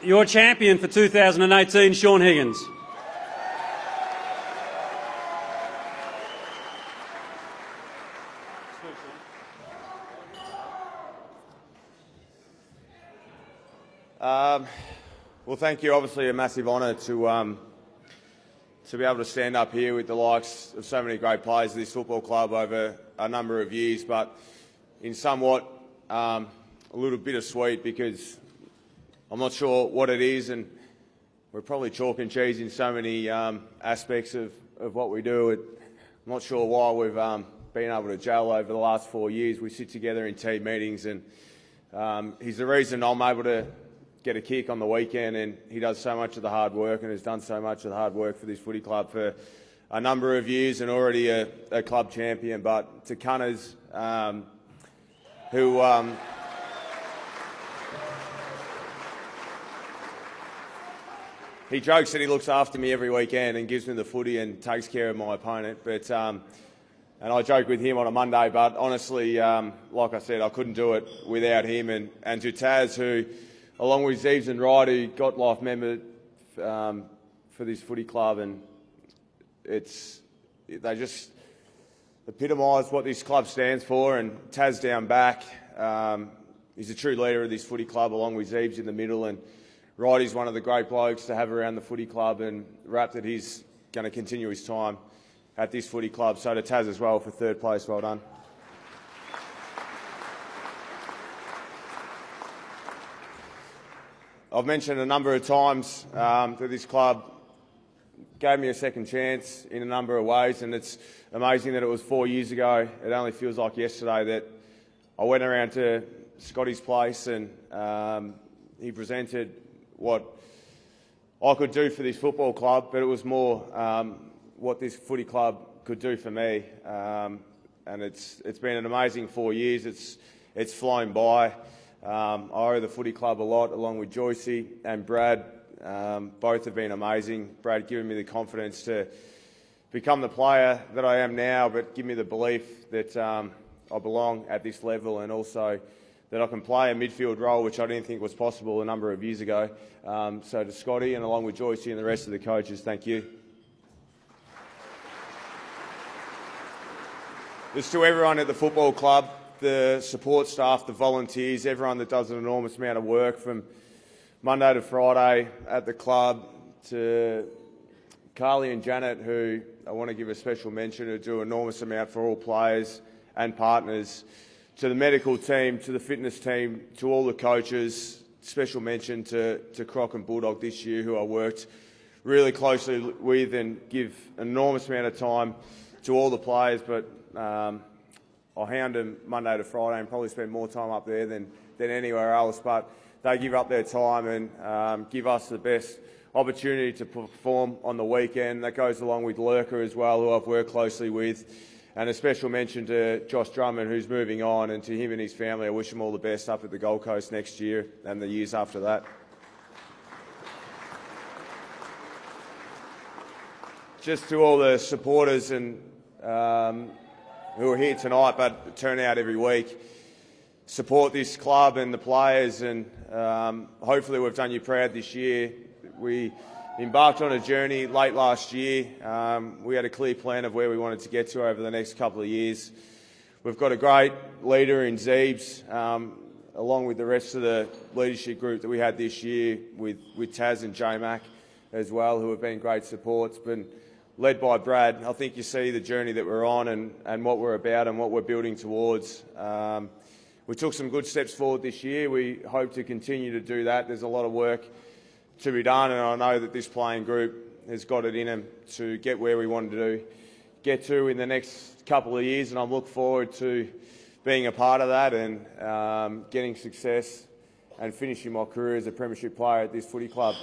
Your champion for 2018, Shaun Higgins. Well, thank you. Obviously, a massive honour to be able to stand up here with the likes of so many great players of this football club over a number of years, but in somewhat a little bittersweet because I'm not sure what it is, and we're probably chalk and cheese in so many aspects of what we do. I'm not sure why we've been able to gel over the last 4 years. We sit together in team meetings, and he's the reason I'm able to get a kick on the weekend, and he does so much of the hard work and has done so much of the hard work for this footy club for a number of years and already a club champion. But to Cunners, who he jokes that he looks after me every weekend and gives me the footy and takes care of my opponent, but and I joke with him on a Monday, but honestly, like I said, I couldn't do it without him. And to Taz, who along with Zeebs and Wright, who got life member for this footy club, and they just epitomise what this club stands for. And Taz down back, he's a true leader of this footy club, along with Zeebs in the middle, and Wrighty's one of the great blokes to have around the footy club, and wrapped that he's going to continue his time at this footy club. So to Taz as well for third place, well done. I've mentioned a number of times that this club gave me a second chance in a number of ways, and it's amazing that it was 4 years ago. It only feels like yesterday that I went around to Scotty's place and he presented what I could do for this football club, but it was more what this footy club could do for me. And it's been an amazing 4 years. It's flown by. I owe the footy club a lot, along with Joycey and Brad. Both have been amazing. Brad giving me the confidence to become the player that I am now, but give me the belief that I belong at this level, and also that I can play a midfield role, which I didn't think was possible a number of years ago. So to Scotty, and along with Joycey and the rest of the coaches, thank you. Just to everyone at the football club, the support staff, the volunteers, everyone that does an enormous amount of work from Monday to Friday at the club, to Carly and Janet, who I want to give a special mention, who do an enormous amount for all players and partners, to the medical team, to the fitness team, to all the coaches. Special mention to Croc and Bulldog this year, who I worked really closely with and give an enormous amount of time to all the players, but I hound them Monday to Friday and probably spend more time up there than anywhere else, but they give up their time and give us the best opportunity to perform on the weekend. That goes along with Lurker as well, who I've worked closely with. And a special mention to Josh Drummond, who's moving on, and to him and his family. I wish him all the best up at the Gold Coast next year and the years after that. Just to all the supporters and who are here tonight but turn out every week, support this club and the players, and hopefully we've done you proud this year. We embarked on a journey late last year. We had a clear plan of where we wanted to get to over the next couple of years. We've got a great leader in Zeebs, along with the rest of the leadership group that we had this year, with Taz and J-Mac as well, who have been great supports. But led by Brad, I think you see the journey that we're on and what we're about and what we're building towards. We took some good steps forward this year. We hope to continue to do that. There's a lot of work to be done, and I know that this playing group has got it in them to get where we want to get to in the next couple of years, and I look forward to being a part of that and getting success and finishing my career as a premiership player at this footy club.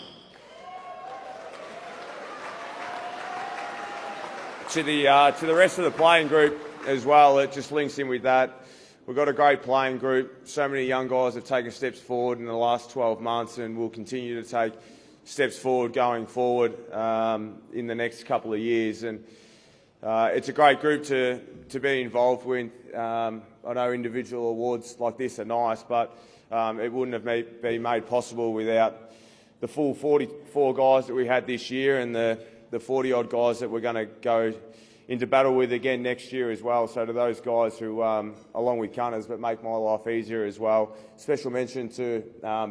To the rest of the playing group as well, it just links in with that. We've got a great playing group. So many young guys have taken steps forward in the last 12 months and will continue to take steps forward going forward in the next couple of years. And it's a great group to be involved with. I know individual awards like this are nice, but it wouldn't have been made possible without the full 44 guys that we had this year and the 40-odd guys that we're going to go into battle with again next year as well. So to those guys who, along with Cunners, but make my life easier as well. Special mention to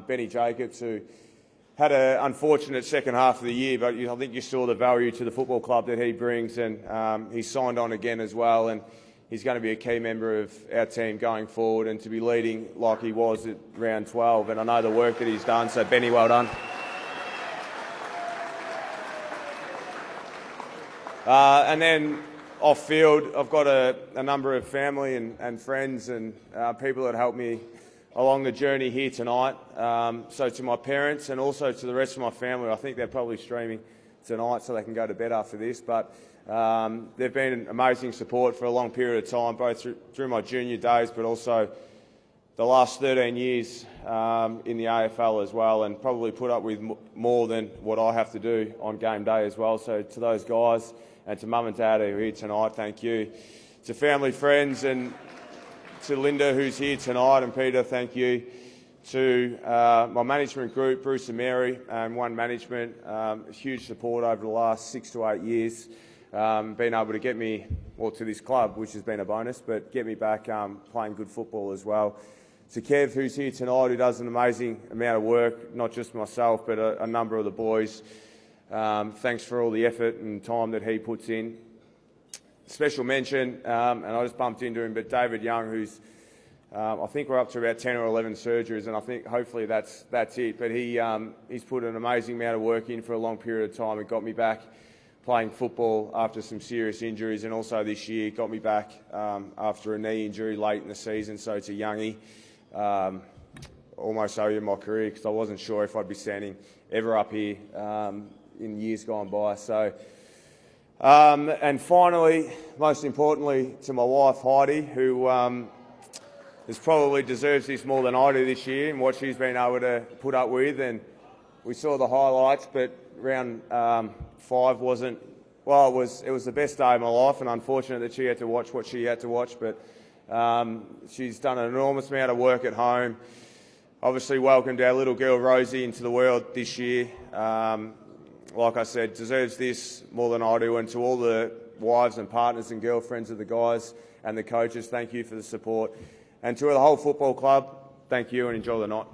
Benny Jacobs, who had an unfortunate second half of the year, but I think you saw the value to the football club that he brings, and he's signed on again as well, and he's going to be a key member of our team going forward and to be leading like he was at round 12. And I know the work that he's done, so Benny, well done. And then off field, I've got a number of family and friends and people that helped me along the journey here tonight. So to my parents and also to the rest of my family, I think they're probably streaming tonight so they can go to bed after this, but they've been amazing support for a long period of time, both through my junior days but also the last 13 years in the AFL as well, and probably put up with more than what I have to do on game day as well. So to those guys and to Mum and Dad who are here tonight, thank you. To family, friends, and to Linda who's here tonight, and Peter, thank you. To my management group, Bruce and Mary, and One Management, huge support over the last 6 to 8 years. Being able to get me, well, to this club, which has been a bonus, but get me back playing good football as well. To Kev, who's here tonight, who does an amazing amount of work, not just myself, but a number of the boys. Thanks for all the effort and time that he puts in. Special mention, and I just bumped into him, but David Young, who's, I think we're up to about 10 or 11 surgeries, and I think hopefully that's it. But he's put an amazing amount of work in for a long period of time and got me back playing football after some serious injuries, and also this year got me back after a knee injury late in the season. So to Youngie, almost over in my career, because I wasn't sure if I'd be standing ever up here in years gone by. So, and finally, most importantly, to my wife Heidi, who has probably deserves this more than I do this year, and what she's been able to put up with. And we saw the highlights, but round 5 wasn't. Well, it was the best day of my life, and unfortunate that she had to watch what she had to watch. But she's done an enormous amount of work at home. Obviously welcomed our little girl Rosie into the world this year. Like I said, deserves this more than I do. And to all the wives and partners and girlfriends of the guys and the coaches, thank you for the support. And to the whole football club, thank you and enjoy the night.